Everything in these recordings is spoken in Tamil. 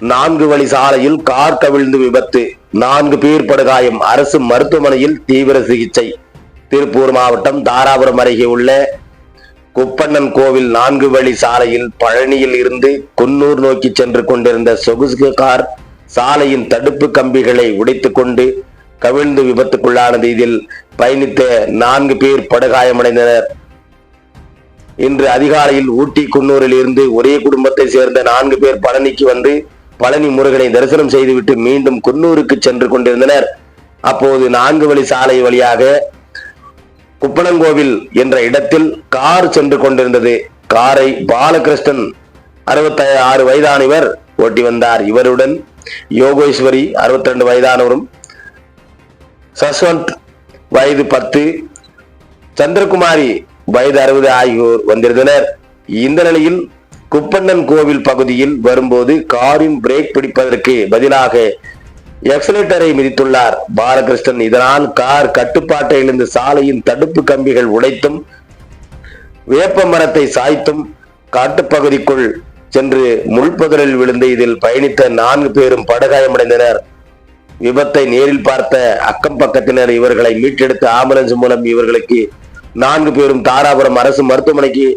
நான்கு வழி சாலையில் கார் கவிழ்ந்து விபத்து, 4 பேர் படுகாயம், அரசு மருத்துவமனையில் தீவிர சிகிச்சை. திருப்பூர் மாவட்டம் தாராபுரம் அருகே உள்ள குப்பண்ணன் கோவில் 4 வழி சாலையில் பழனியில் இருந்து குன்னூர் நோக்கி சென்று கொண்டிருந்த சொகுசு கார் சாலையின் தடுப்பு கம்பிகளை உடைத்துக் கொண்டு கவிழ்ந்து விபத்துக்குள்ளானது. இதில் பயணித்த 4 பேர் படுகாயமடைந்தனர். இன்று அதிகாலையில் ஊட்டி குன்னூரில் இருந்து ஒரே குடும்பத்தை சேர்ந்த 4 பேர் பழனிக்கு வந்து பழனி முருகனை தரிசனம் செய்துவிட்டு மீண்டும் குன்னூருக்கு சென்று கொண்டிருந்தனர். அப்போது 4 வழி சாலை வழியாக குப்பனங்கோவில் என்ற இடத்தில் கார் சென்று கொண்டிருந்தது. காரை பாலகிருஷ்ணன் 66 வயதான இவர் ஓட்டி வந்தார். இவருடன் யோகேஸ்வரி 62 வயதானவரும், சஸ்வந்த் வயது 10, சந்திரகுமாரி வயது 60 ஆகியோர் வந்திருந்தனர். இந்த நிலையில் குப்பண்ணன் கோவில் பகுதியில் வரும்போது காரின் பிரேக் பிடிப்பதற்கு பதிலாக எக்ஸலேட்டரை மிதித்துள்ளார் பாலகிருஷ்ணன். இதனால் கார் கட்டுப்பாட்டை இழந்து சாலையின் தடுப்பு கம்பிகள் உடைத்தும் வேப்ப மரத்தை சாய்த்தும் காட்டுப்பகுதிக்குள் சென்று முள்புதரில் விழுந்து இதில் பயணித்த 4 பேரும் படுகாயமடைந்தனர். விபத்தை நேரில் பார்த்த அக்கம் பக்கத்தினர் இவர்களை மீட்டெடுத்த ஆம்புலன்ஸ் மூலம் இவர்களுக்கு 4 பேரும் தாராபுரம் அரசு மருத்துவமனைக்கு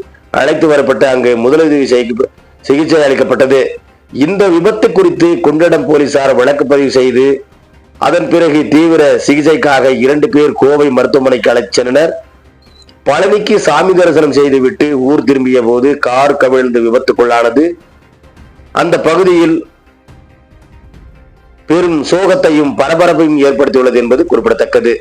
அழைத்து வரப்பட்டு அங்கு முதலுதவி சிகிச்சை அளிக்கப்பட்டது. இந்த விபத்து குறித்து குண்டடம் போலீசார் வழக்கு பதிவு செய்து அதன் பிறகு தீவிர சிகிச்சைக்காக 2 பேர் கோவை மருத்துவமனைக்கு அழைத்து சென்றனர். பழனிக்கு சாமி தரிசனம் செய்துவிட்டு ஊர் திரும்பிய போது கார் கவிழ்ந்து விபத்துக்குள்ளானது. அந்த பகுதியில் பெரும் சோகத்தையும் பரபரப்பையும் ஏற்படுத்தியுள்ளது என்பது குறிப்பிடத்தக்கது.